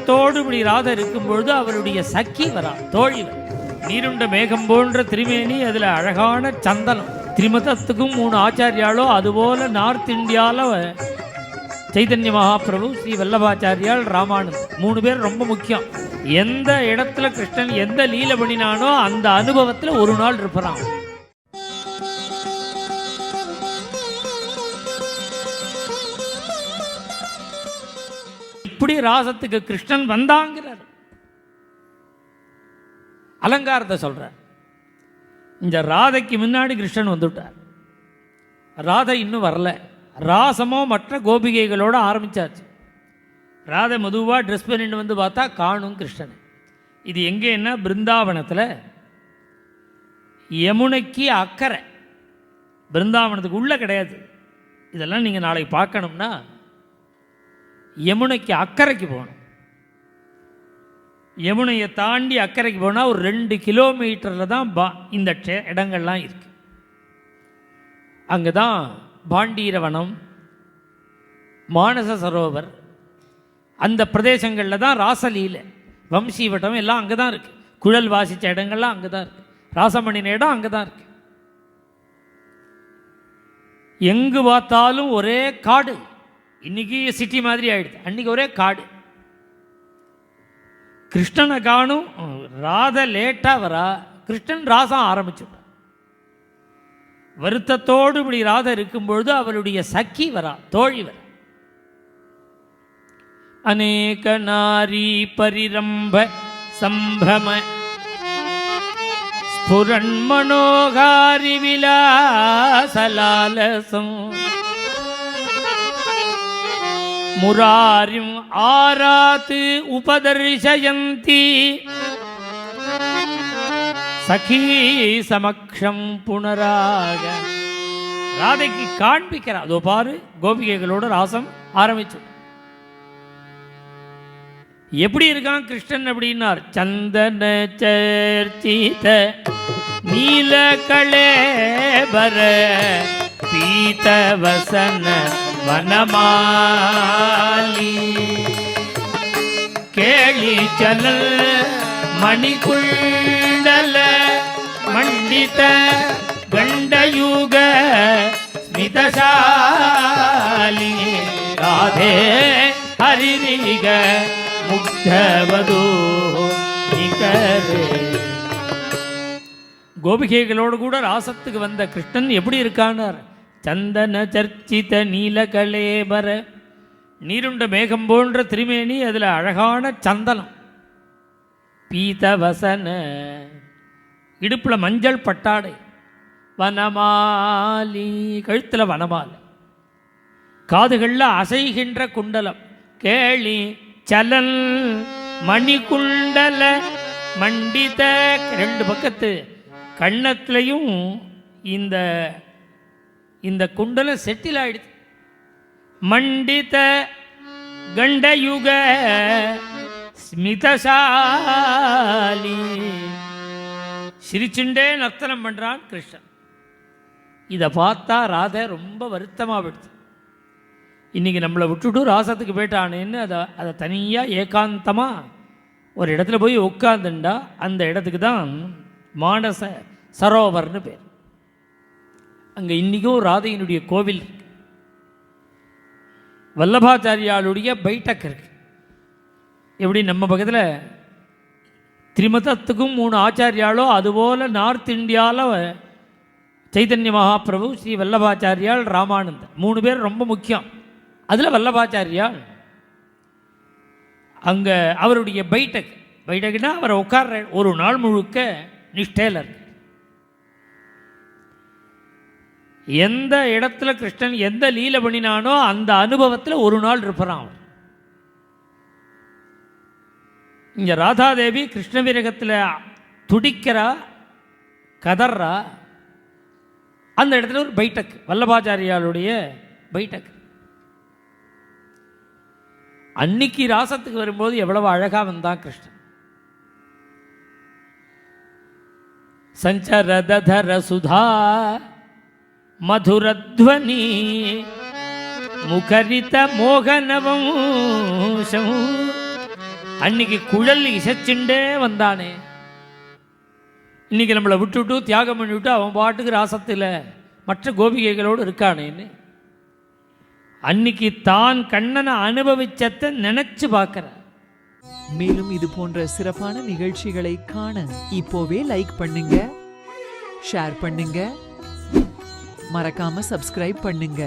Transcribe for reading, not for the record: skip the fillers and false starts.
வருத்தத்தோடு இப்படி ராதை இருக்கும் பொழுது அவருடைய சக்கி வரா, தோழி வர. நீருண்ட மேகம் போன்ற திருமேனி, அதில் அழகான சந்தனம். திரிமதத்துக்கும் 3 ஆச்சாரியாலோ, அதுபோல நார்த் இந்தியாவில் சைதன்ய மகாபிரபு, ஸ்ரீ வல்லபாச்சாரியால், ராமானந்த் 3 பேர் ரொம்ப முக்கியம். எந்த இடத்துல கிருஷ்ணன் எந்த லீலை பண்ணினானோ அந்த அனுபவத்தில் ஒரு நாள் இருப்பான். இப்படி ராசத்துக்கு கிருஷ்ணன் வந்தாங்கிறார். அலங்காரத்தை சொல்றார். இந்த ராதைக்கு முன்னாடி கிருஷ்ணன் வந்துட்டார். ராதை இன்னும் வரல. ராசமோ மற்ற கோபிகைகளோடு ஆரம்பிச்சாச்சு. ராதை மெதுவாக ட்ரெஸ் பண்ணிட்டு வந்து பார்த்தா காணும் கிருஷ்ணன். இது எங்கேன்னா பிருந்தாவனத்தில் யமுனைக்கு அக்கறை. பிருந்தாவனத்துக்கு உள்ளே கிடையாது. இதெல்லாம் நீங்கள் நாளைக்கு பார்க்கணும்னா யமுனைக்கு அக்கறைக்கு போகணும். யமுனையை தாண்டி அக்கறைக்கு போனால் ஒரு 2 கிலோமீட்டரில் தான் இந்த இடங்கள்லாம் இருக்கு. அங்கே தான் பாண்டீரவனம், மானச சரோவர், அந்த பிரதேசங்களில் தான் ராசலீலை, வம்சீவட்டம் எல்லாம் அங்கே தான் இருக்குது. குழல் வாசித்த இடங்கள்லாம் அங்கே தான் இருக்குது. ராசமணின இடம் அங்கே தான் இருக்குது. எங்கு பார்த்தாலும் ஒரே காடு. இன்றைக்கி சிட்டி மாதிரி ஆகிடுது. அன்றைக்கி ஒரே காடு. கிருஷ்ணனை காணும். ராதை லேட்டாக வரா. கிருஷ்ணன் ராசம் ஆரம்பிச்சுட்டார். வருத்தத்தோடு இப்படி ராதை இருக்கும்பொழுது அவருடைய சக்கி வரா, தோழி வர. அநேக நாரி பரிரம்ப சம்பிரம ஸ்புரன் மனோகாரி விலாசலாலசம் முராரிம் ஆராத் உபதர்ஷயந்தி சகி சமக்ஷம் புனராக. ராதைக்கு காண்பிக்கிறார். அதோ பாரு, கோபிகைகளோட ராசம் ஆரம்பிச்சு. எப்படி இருக்கான் கிருஷ்ணன் அப்படின்னார். சந்தன சர்ச்சித நீல கலேபர பீத வசன வனமாலி கேளி சலல் மணிகுண்டல மண்டித கண்டயுக ஸ்மிதசாலி ராதே ஹரிரிக முக்தவதோ நிகரே. கோபிகைகளோடு கூட ராசத்துக்கு வந்த கிருஷ்ணன் எப்படி இருக்கானார். சந்தன சர்ச்சித நீல கலேபர, நீருண்ட மேகம் போன்ற திருமேனி, அதில் அழகான சந்தனம். பீதவசன, இடுப்பில் மஞ்சள் பட்டாடை. வனமாலி, கழுத்தில் வனமாலை. காதுகளில் அசைகின்ற குண்டலம். கேளி சலல் மணிகுண்டல மண்டித, 2 பக்கத்து கண்ணத்துலையும் இந்த குண்டலம் செட்டில் ஆயிடுது. மண்டித கண்டயுக ஸ்மிதசாலி, சிரிச்சுண்டே நர்த்தனம் பண்ணுறான் கிருஷ்ணன். இதை பார்த்தா ராதை ரொம்ப வருத்தமாக போயிடுது. இன்றைக்கி நம்மளை விட்டுட்டு ராசத்துக்கு போயிட்டானேன்னு அதை தனியாக ஏகாந்தமாக ஒரு இடத்துல போய் உட்காந்துண்டா அந்த இடத்துக்கு தான் மானச சரோவர்னு பேர். அங்கே இன்றைக்கும் ராதையினுடைய கோவில் இருக்கு. வல்லபாச்சாரியாளுடைய பைட்டக் இருக்கு. எப்படி நம்ம பக்கத்தில் திரிமதத்துக்கும் 3 ஆச்சாரியாலோ, அதுபோல் நார்த் இந்தியாவில் சைதன்ய மகாபிரபு, ஸ்ரீ வல்லபாச்சாரியால், ராமானந்த் 3 பேர் ரொம்ப முக்கியம். அதில் வல்லபாச்சாரியால் அங்கே அவருடைய பைட்டக்னா அவரை உட்கார்ற ஒரு நாள் முழுக்க நிஷ்டையில் இருக்கு. எந்த இடத்துல கிருஷ்ணன் எந்த லீலை பண்ணினானோ அந்த அனுபவத்தில் ஒரு நாள் இருப்பான் அவர். இங்கே ராதாதேவி கிருஷ்ண விரகத்தில் துடிக்கிறா, கதர்றா. அந்த இடத்துல ஒரு பைட்டக், வல்லபாச்சாரியாளுடைய பைட்டக். அன்னைக்கு ராசத்துக்கு வரும்போது எவ்வளவு அழகாக வந்தான் கிருஷ்ணன். சஞ்சரதர சுதா மதுரத்வனி முகரித மோகனவம்சம் அன்னைக்கு குழல் இசைச்சுண்டே வந்தானே, இன்னைக்கு நம்மளை விட்டுவிட்டு தியாகம் பண்ணிவிட்டு அவன் பாட்டுக்கு ராசத்தில் மற்ற கோபிகைகளோடு இருக்கானேன்னு அன்னைக்கு தான் கண்ணனை அனுபவிச்சத்தை நினைச்சு பார்க்கிற. மேலும் இது போன்ற சிறப்பான நிகழ்ச்சிகளை காண இப்போவே லைக் பண்ணுங்க, ஷேர் பண்ணுங்க, மறக்காம சப்ஸ்கிரைப் பண்ணுங்க.